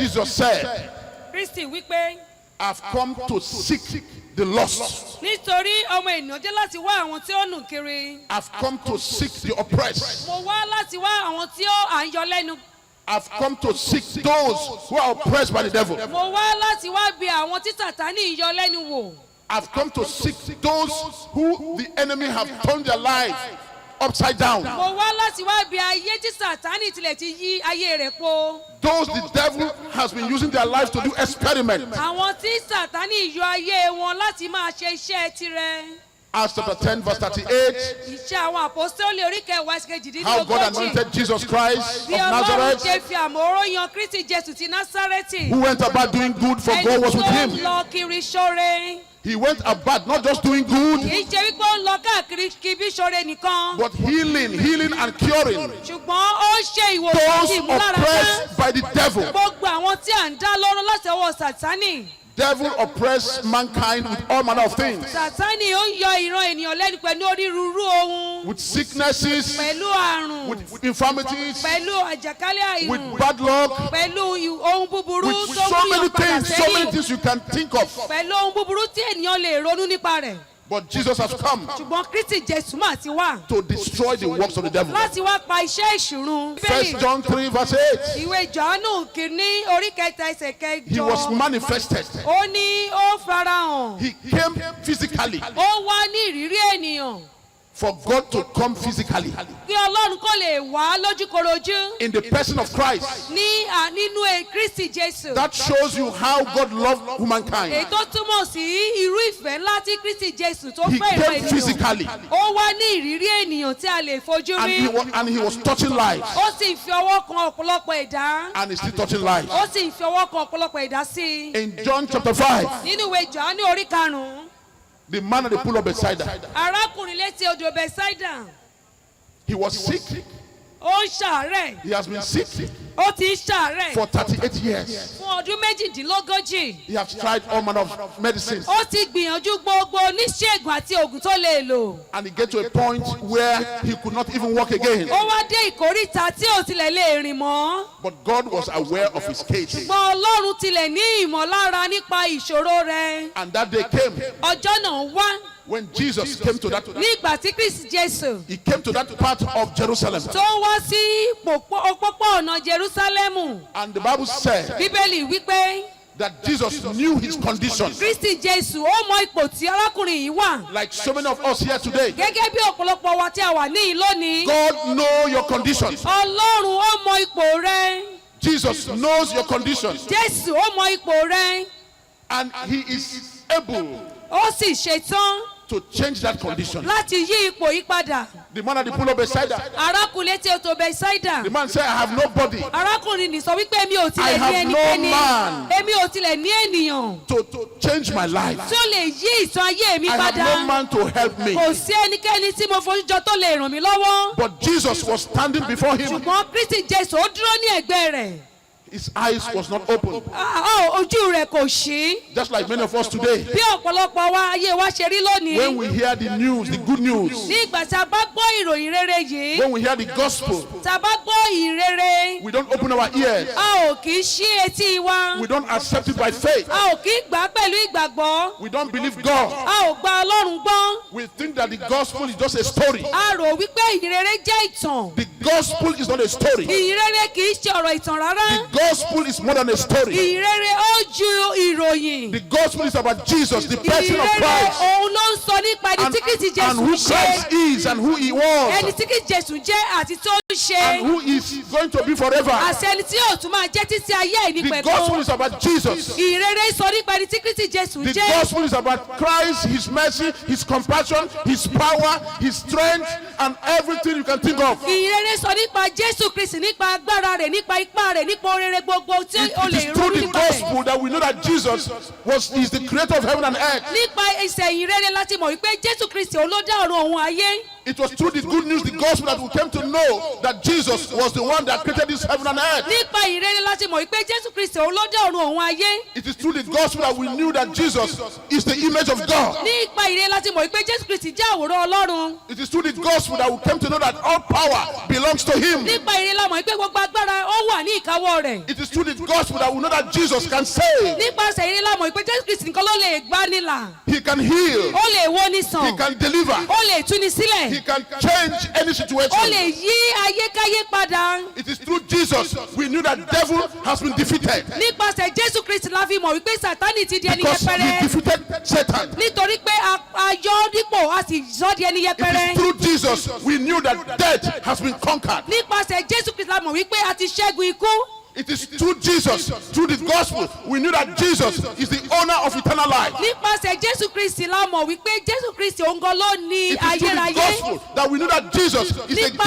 Jesus said, Kristi wípé I've come to seek the lost. nítorí ọmọ ènìyàn jẹ́ láti wá àwọn tí ó nù kiri. I've come to seek the oppressed. Mo wá láti wá àwọn tí ó à ń yọ lẹ́nu. I've come to seek those who are oppressed by the devil. Mo wá láti wá bi àwọn tí Sátánì ń yọ lẹ́nu wò. I've come to seek those who the enemy have turned their life upside down. Mo wá láti wá bi ayé tí Sátánì tilẹ̀ ti yí ayé rẹ̀ po. Those the devil has been using their lives to do experiments. Àwọn tí Sátánì yọ ayé wọn láti máa ṣe iṣẹ́ tirẹ̀. Acts chapter 10 verse 38. Iṣẹ́ àwọn àpọ́sítélì orí kẹwàá ẹsẹ̀ How God kejìdínlógójì. anointed Jesus Christ Bí of Ọlọ́run Nazareth, ṣe fi àmọ̀ró yan Kristi Jésù ti Násárẹ́tì. who went about doing good for God was with Ẹni him. tó lọ kiri ṣoore. He went about not just doing good, Kì í ṣe wípé ó ń lọ káàkiri kibí ṣoore nìkan. but healing and curing Ṣùgbọ́n ó ń ṣe ìwòsàn those àti ìmúláradá. oppressed by the devil. Gbogbo àwọn tí à ń dá lọ́rùn láti ọwọ́ Sátánì. Devil oppressed mankind with all manner of things, Sátánì ó ń yọ ìran ènìyàn lẹ́nu pẹ̀lú onírúurú ohun. with sicknesses, Pẹ̀lú àrùn. with infirmities, Pẹ̀lú àjàkálẹ̀ àìrùn. with bad luck, Pẹ̀lú ohun búburú with tó so mú many yàn padà things, so many sẹ́yìn. things you can think of. Pẹ̀lú ohun búburú tí ènìyàn lè ronú nípa rẹ̀. But Jesus has come Ṣùgbọ́n Kristi Jésù máà ti wá. to destroy the works of the devil. Láti wá pa iṣẹ́ ìṣùrùn. 1 John 3 verse 8. Ìwé Jòhánù kìíní orí kẹta ẹsẹ̀ He was kẹjọ. manifested. Ó ní ó farahàn. He came physically Ó wá ní ìrírí ènìyàn. for God to come physically Kí Ọlọ́run kó lè wá lójúkorojú. in the person of Christ. Nínú Kristi Jésù. That shows you how God loved Èyí humankind. tó túmọ̀ sí irú ìfẹ́ ńlá tí Kristi Jésù tó He fẹ́ ìran came ènìyàn. physically Ó wá ní ìrírí ènìyàn tí a lè fojú rí. and he was touching lives Ó sì fi ọwọ́ kan ọ̀pọ̀lọpọ̀ ẹ̀dá. and he's still touching lives. Ó sì fi ọwọ́ kan ọ̀pọ̀lọpọ̀ ẹ̀dá sí i. In John chapter 5, Nínú ìwé Jòhánù orí karùn-ún. the man at the pool of Bethsaida, Arákùnrin létí odò Bẹ́sáídà. he was sick. Ó ń ṣàárẹ̀. He has been sick Ó ti ń ṣàárẹ̀. for 38 years. Fún ọdún méjìdínlógójì. He has tried all manner of medicines, Ó ti gbìyànjú gbogbo oníṣègùn àti òògùn tó lè lò. and he get to a point where he could not even walk again. Ó wá dé ìkóríta tí ò tilẹ̀ lè rìn mọ́. But God was aware of his case. Ṣùgbọ́n Ọlọ́run tilẹ̀ ní ìmọ̀lára nípa ìṣòro rẹ̀. And that day came Ọjọ́ náà wá when Jesus came to that. ní ìgbà tí Kristi Jésù He came to that part of Jerusalem. tó wá sí òpópó ọ̀nà Jerúsálẹ́mù. And the Bible said Bíbélì wípé that Jesus knew his condition. Kristi Jésù ó mọ ipò tí arákùnrin yìí wà. Like so many of us here today. Gẹ́gẹ́ bí ọ̀pọ̀lọpọ̀ wa tí a wà níyìn lónìí. God knows your condition. Ọlọ́run ó mọ ipò rẹ. Jesus knows your condition. Jésù ó mọ ipò rẹ. And he is able Ó sì ṣetán to change that condition. láti yí ipò yí padà. The man at the pool of Bethsaida, Arákùnrin létí odò Bẹ́sáídà. the man said, I have nobody Arákùnrin ní sọ wípé èmi ò I tilẹ̀ ní have no ẹnikẹ́ni. man. Èmi ò tilẹ̀ ní ènìyàn to change my life. tí ó lè yí ìtàn ayé mi I have padà. no man to help me. Kò sí ẹnikẹ́ni tí mo fojújọ tó lè ràn mí lọ́wọ́. But Jesus was standing before him. Ṣùgbọ́n Kristi Jésù ó dúró ní ẹ̀gbẹ́ rẹ̀. His eyes was not open. Ojú rẹ̀ kò ṣí. Just like many of us today. Bí ọ̀pọ̀lọpọ̀ wa ayé wa ṣe rí lónìí. When we hear the news, the good news, Ní ìgbà tí a bá gbọ́ ìròyìn rere yìí. when we hear the gospel, Tá a bá gbọ́ ìrere. we don't open our ears. A ò kì í ṣí etí wa. We don't accept it by faith. A ò kì í gbà á pẹ̀lú ìgbàgbọ́. We don't believe God. A ò gba Ọlọ́run gbọ́. We think that the gospel is just a story. A rò wípé ìrere jẹ́ ìtàn. The gospel is not a story. Ìrere kì í ṣe ọ̀rọ̀ ìtàn rárá. The gospel is more than a story. Ìrere ó ju ìròyìn. The gospel is about Jesus, the person of Ìrere Christ, òun ló ń sọ nípa ẹni tí Kristi and Jésù who ṣe. Christ is and who he Ẹni was, tí Kristi Jésù jẹ́ àti tó ń ṣe. and who is going to be forever. Àṣẹ ẹni tí yóò tún máa jẹ́ títí ayé ìní The gospel pẹ̀lú. is about Jesus. Ìrere sọ nípa ẹni tí Kristi Jésù The jẹ́. gospel is about Christ, his mercy, his compassion, his power, his strength, and everything you can think of. Ìrere sọ nípa Jésù Kristi, nípa agbára rẹ̀, nípa ipá rẹ̀, nípa orere gbogbo tí o It lè is ronú through the nípa rẹ̀. gospel that we know that Jesus is the creator of heaven and earth. Nípa ìṣẹ̀ ìrere láti mọ̀ wípé Jésù Kristi òun ló dá ọ̀run òun ayé. It was through the good news, the gospel, that we came to know that Jesus was the one that created this heaven and earth. nípa ìrere láti mọ̀ wípé Jésù Kristi òun ló dá ọ̀run òun ayé. It is through the gospel that we knew that Jesus is the image of God. nípa ìrere láti mọ̀ wípé Jésù Kristi jẹ́ àwòrán Ọlọ́run. It is through the gospel that we came to know that all power belongs to him. nípa ìrere la mọ̀ wípé gbogbo agbára ó wà ní ìkáwọ́ rẹ̀. It is through the gospel that we know that Jesus can save. nípasẹ̀ ìrere la mọ̀ wípé Jésù Kristi nìkan ló lè gbanilà. He can heal. ó lè wo ni He sàn. can deliver. ó lè túni sílẹ̀. He can change any ó situation. lè yí ayékáyé padà. It is through Jesus we knew that devil has been defeated. nípasẹ̀ Jésù Kristi la fi mọ̀ wípé Sátánì ti di ẹni Because he yẹpẹrẹ. defeated Satan. nítorí pé a yọ dípò a sì sọ di ẹni It yẹpẹrẹ. is through Jesus we knew that death has been conquered. nípasẹ̀ Jésù Kristi la mọ̀ wípé a ti ṣẹ́gun ikú. It is through Jesus, through the gospel, we knew that Jesus is the owner of eternal life. nípasẹ̀ Jésù Kristi la mọ̀ wípé Jésù Kristi òun gan ló ní It is through the ayérayé. gospel that we knew that Jesus is the Nípasẹ̀ giver